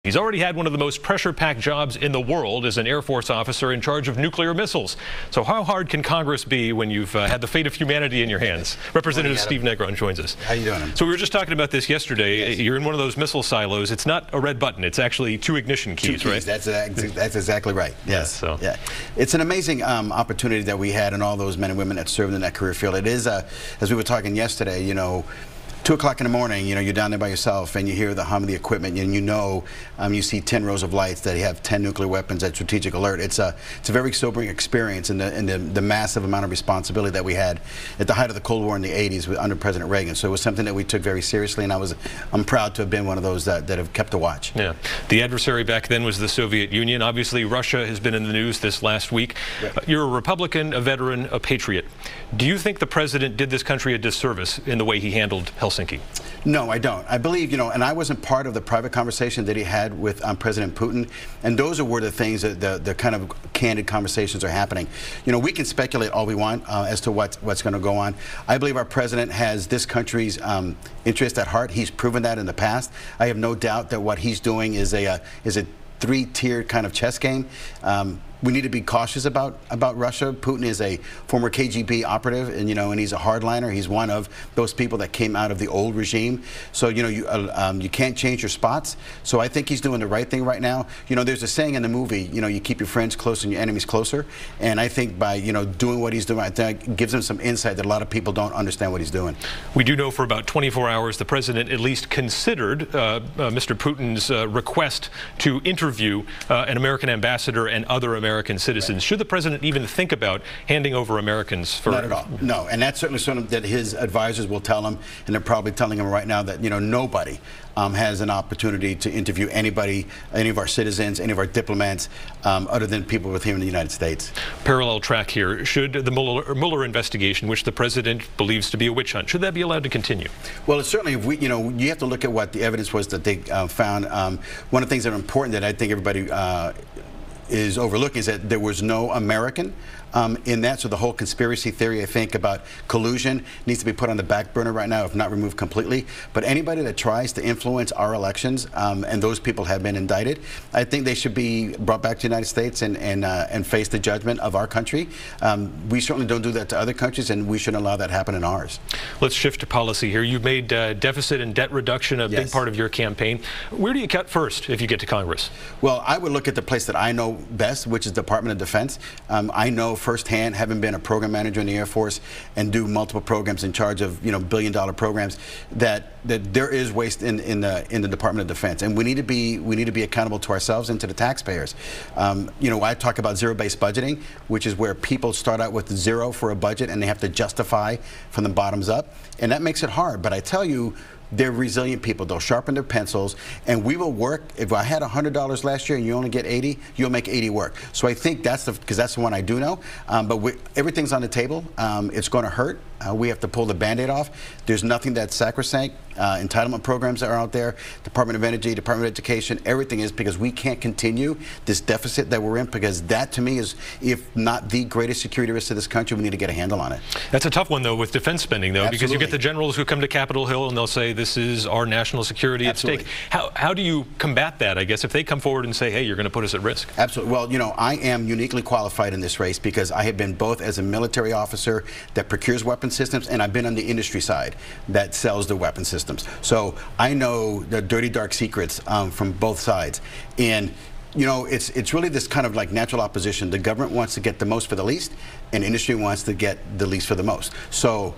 He's already had one of the most pressure-packed jobs in the world as an Air Force officer in charge of nuclear missiles. So how hard can Congress be when you've had the fate of humanity in your hands? Representative Steve Negron joins us. How you doing? So we were just talking about this yesterday. Yes. You're in one of those missile silos. It's not a red button. It's actually two ignition keys, right? That's exactly right. Yes. So. Yeah. It's an amazing opportunity that we had and all those men and women that served in that career field. It is, as we were talking yesterday, you know, 2 o'clock in the morning, you know, you're down there by yourself and you hear the hum of the equipment and you see 10 rows of lights that have 10 nuclear weapons at strategic alert. It's a very sobering experience in the massive amount of responsibility that we had at the height of the Cold War in the 80s under President Reagan. So it was something that we took very seriously, and I'm proud to have been one of those that have kept the watch. Yeah. The adversary back then was the Soviet Union. Obviously, Russia has been in the news this last week. Yeah. You're a Republican, a veteran, a patriot. Do you think the president did this country a disservice in the way he handled Helsinki? No, I don't. I believe, you know, and I wasn't part of the private conversation that he had with President Putin, and those were the things that the kind of candid conversations are happening. You know, we can speculate all we want as to what's going to go on. I believe our president has this country's interest at heart. He's proven that in the past. I have no doubt that what he's doing is a three-tiered kind of chess game. We need to be cautious about Russia. Putin is a former KGB operative, and and he's a hardliner. He's one of those people that came out of the old regime. So you can't change your spots. So I think he's doing the right thing right now. You know, there's a saying in the movie, you keep your friends close and your enemies closer. And I think by doing what he's doing, I think it gives him some insight that a lot of people don't understand what he's doing. We do know for about 24 hours the president at least considered Mr. Putin's request to interview an American ambassador and other American citizens. Right. Should the president even think about handing over Americans for... Not at all. No, and that's certainly something that his advisors will tell him, and they're probably telling him right now that nobody has an opportunity to interview anybody, any of our citizens, any of our diplomats, other than people with here in the United States. Parallel track here. Should the Mueller investigation, which the president believes to be a witch hunt, should that be allowed to continue? Well, it's certainly, if we, you have to look at what the evidence was that they found. One of the things that are important that I think everybody is overlooking is that there was no American in that. So the whole conspiracy theory, I think, about collusion needs to be put on the back burner right now, if not removed completely. But anybody that tries to influence our elections, and those people have been indicted, I think they should be brought back to the United States and face the judgment of our country. We certainly don't do that to other countries, and we shouldn't allow that to happen in ours. Let's shift to policy here. You've made deficit and debt reduction a big part of your campaign. Where do you cut first if you get to Congress? Well, I would look at the place that I know best, which is the Department of Defense. I know firsthand, having been a program manager in the Air Force and do multiple programs in charge of billion-dollar programs, that there is waste in the Department of Defense, and we need to be accountable to ourselves and to the taxpayers. I talk about zero-based budgeting, which is where people start out with zero for a budget and they have to justify from the bottoms up, and that makes it hard. But I tell you, they're resilient people. They'll sharpen their pencils, and we will work. If I had $100 last year and you only get 80, you'll make 80 work. So I think because that's the one I do know. But everything's on the table. It's going to hurt. We have to pull the Band-Aid off. There's nothing that's sacrosanct. Entitlement programs that are out there, Department of Energy, Department of Education, everything is, because we can't continue this deficit that we're in, because that, to me, is, if not the greatest security risk to this country. We need to get a handle on it. That's a tough one, though, with defense spending, though. Absolutely. Because you get the generals who come to Capitol Hill and they'll say, this is our national security Absolutely. at stake. How do you combat that, I guess, if they come forward and say, hey, you're going to put us at risk? Absolutely. Well, I am uniquely qualified in this race because I have been both as a military officer that procures weapon systems, and I've been on the industry side that sells the weapon systems. So I know the dirty, dark secrets from both sides. And it's really this kind of like natural opposition. The government wants to get the most for the least, and industry wants to get the least for the most. So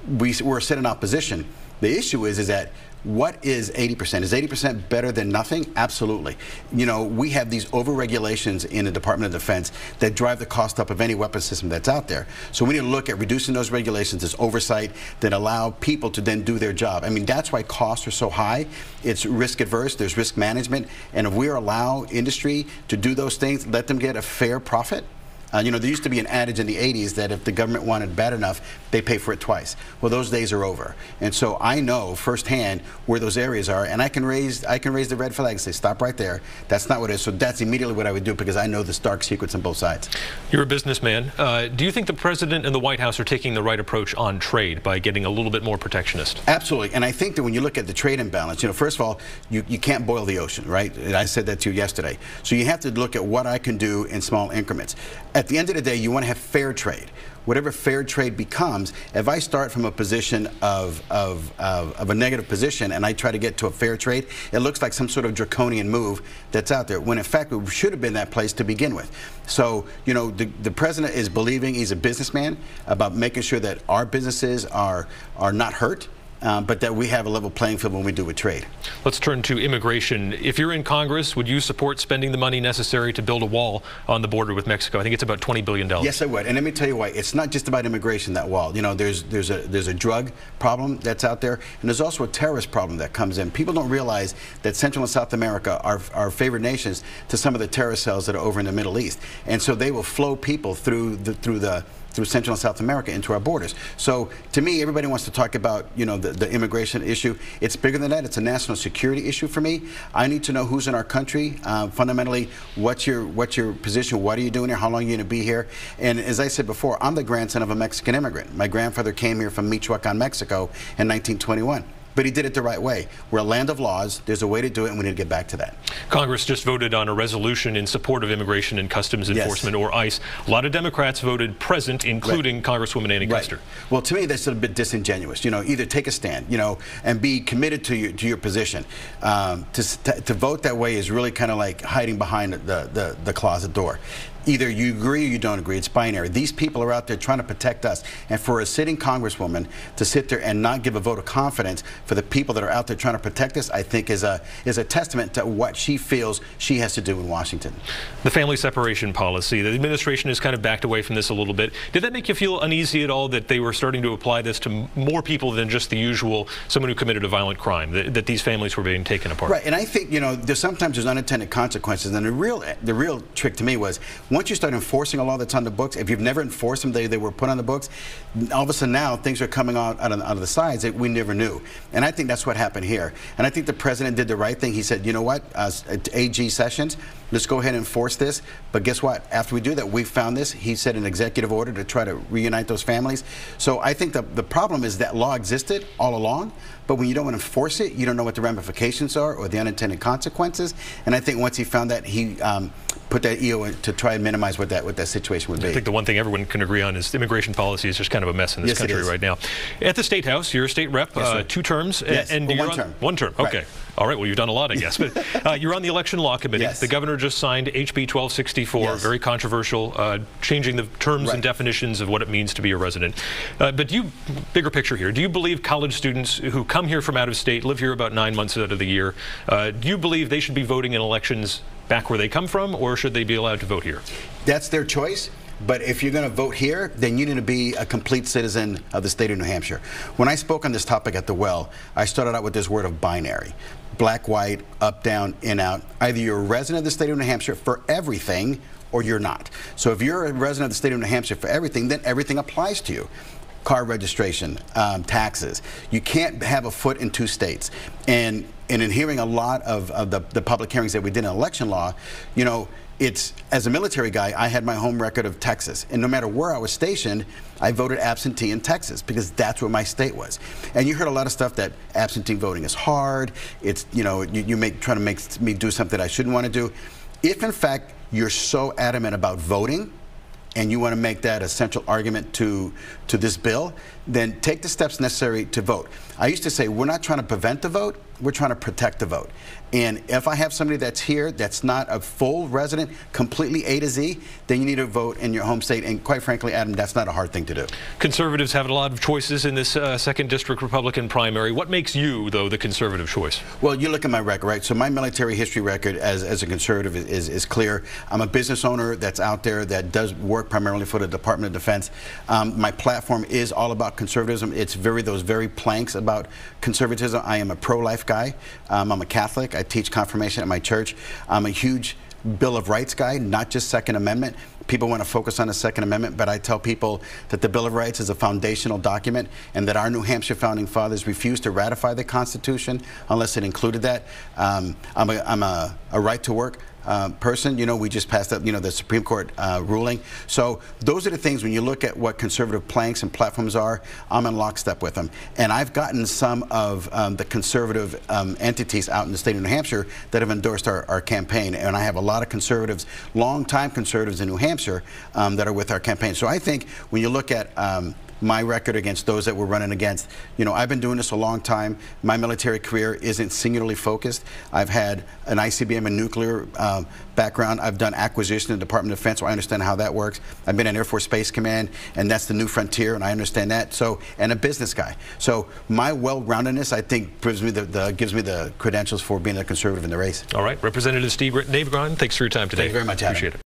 we're set in opposition. The issue is that what is 80%? Is 80% better than nothing? Absolutely. We have these over-regulations in the Department of Defense that drive the cost up of any weapon system that's out there. So we need to look at reducing those regulations, this oversight that allow people to then do their job. I mean, that's why costs are so high. It's risk adverse, there's risk management, and if we allow industry to do those things, let them get a fair profit, You know, there used to be an adage in the 80s that if the government wanted bad enough, they pay for it twice. Well, those days are over. And so I know firsthand where those areas are, and I can raise the red flag and say, stop right there. That's not what it is. So that's immediately what I would do, because I know the stark secrets on both sides. You're a businessman. Do you think the president and the White House are taking the right approach on trade by getting a little bit more protectionist? Absolutely. And I think that when you look at the trade imbalance, you know, first of all, you can't boil the ocean, right? And I said that to you yesterday. So you have to look at what I can do in small increments. At the end of the day, you want to have fair trade. Whatever fair trade becomes, if I start from a position of a negative position and I try to get to a fair trade, it looks like some sort of draconian move that's out there, when in fact it should have been that place to begin with. So, you know, the president is believing, he's a businessman, about making sure that our businesses are not hurt. But that we have a level playing field when we do with trade. Let's turn to immigration. If you're in Congress, would you support spending the money necessary to build a wall on the border with Mexico? I think it's about $20 billion. Yes, I would. And let me tell you why. It's not just about immigration, that wall. You know, there's a drug problem that's out there, and there's also a terrorist problem that comes in. People don't realize that Central and South America are favored nations to some of the terrorist cells that are over in the Middle East. And so they will flow people through Central and South America into our borders. So to me, everybody wants to talk about, you know, the immigration issue. It's bigger than that. It's a national security issue for me. I need to know who's in our country. Fundamentally, what's your position? What are you doing here? How long are you going to be here? And as I said before, I'm the grandson of a Mexican immigrant. My grandfather came here from Michoacan, Mexico in 1921. But he did it the right way. We're a land of laws. There's a way to do it, and we need to get back to that. Congress just voted on a resolution in support of Immigration and Customs Enforcement, or ICE. A lot of Democrats voted present, including Congresswoman Annie Kuster. Well, to me, that's a bit disingenuous. You know, either take a stand, you know, and be committed to your position. To vote that way is really kind of like hiding behind the closet door. Either you agree or you don't agree. It's binary. These people are out there trying to protect us. And for a sitting congresswoman to sit there and not give a vote of confidence for the people that are out there trying to protect us, I think is a testament to what she feels she has to do in Washington. The family separation policy, the administration has kind of backed away from this a little bit. Did that make you feel uneasy at all that they were starting to apply this to more people than just the usual someone who committed a violent crime, that these families were being taken apart? Right, and I think, you know, sometimes there's unintended consequences, and the real trick to me was, once you start enforcing a law that's on the books, if you've never enforced them, they were put on the books, all of a sudden now things are coming out of the sides that we never knew. And I think that's what happened here. And I think the president did the right thing. He said, you know what, AG Sessions, let's go ahead and enforce this. But guess what? After we do that, we found this. He said an executive order to try to reunite those families. So I think the problem is that law existed all along, but when you don't enforce it, you don't know what the ramifications are or the unintended consequences. And I think once he found that, he put that EO in to try and minimize what that situation would be. I think the one thing everyone can agree on is immigration policy is just kind of a mess in this country right now. At the State House, you're a state rep, 2 terms. Yes, and one term. 1 term, okay. Right. All right, well, you've done a lot, I guess. But you're on the Election Law Committee. Yes. The governor just signed HB 1264, very controversial, changing the terms and definitions of what it means to be a resident. But bigger picture here, do you believe college students who come here from out of state, live here about 9 months out of the year, do you believe they should be voting in elections back where they come from, or should they be allowed to vote here? That's their choice. But if you're going to vote here, then you need to be a complete citizen of the state of New Hampshire. When I spoke on this topic at the Well, I started out with this word of binary. Black, white, up, down, in, out. Either you're a resident of the state of New Hampshire for everything, or you're not. So if you're a resident of the state of New Hampshire for everything, then everything applies to you. Car registration, taxes. You can't have a foot in 2 states. And in hearing a lot of the public hearings that we did in election law, you know, as a military guy, I had my home record of Texas. And no matter where I was stationed, I voted absentee in Texas because that's where my state was. And you heard a lot of stuff that absentee voting is hard. It's, you know, trying to make me do something I shouldn't want to do. If in fact you're so adamant about voting, and you want to make that a central argument to this bill, then take the steps necessary to vote. I used to say, we're not trying to prevent the vote, we're trying to protect the vote. And if I have somebody that's here that's not a full resident, completely A to Z, then you need to vote in your home state. And quite frankly, Adam, that's not a hard thing to do. Conservatives have a lot of choices in this 2nd District Republican primary. What makes you, though, the conservative choice? Well, you look at my record, right? So my military history record as a conservative is clear. I'm a business owner that's out there that does work primarily for the Department of Defense. My platform is all about conservatism. It's those very planks about conservatism. I am a pro-life guy. I'm a Catholic. I teach confirmation at my church. I'm a huge Bill of Rights guy, not just Second Amendment. People want to focus on the Second Amendment, but I tell people that the Bill of Rights is a foundational document and that our New Hampshire founding fathers refused to ratify the Constitution unless it included that. I'm a right-to-work person. You know, we just passed up, you know, the Supreme Court ruling. So those are the things, when you look at what conservative planks and platforms are, I'm in lockstep with them. And I've gotten some of the conservative entities out in the state of New Hampshire that have endorsed our campaign. And I have a lot of conservatives, long-time conservatives in New Hampshire that are with our campaign. So I think when you look at my record against those that we're running against, you know, I've been doing this a long time. My military career isn't singularly focused. I've had an ICBM and nuclear background. I've done acquisition in the Department of Defense, so I understand how that works. I've been in Air Force Space Command, and that's the new frontier, and I understand that. So, and a business guy. So my well-roundedness, I think, gives me the credentials for being a conservative in the race. All right, Representative Steve Nabergron, thanks for your time today. Thank you very much, Adam. Appreciate it.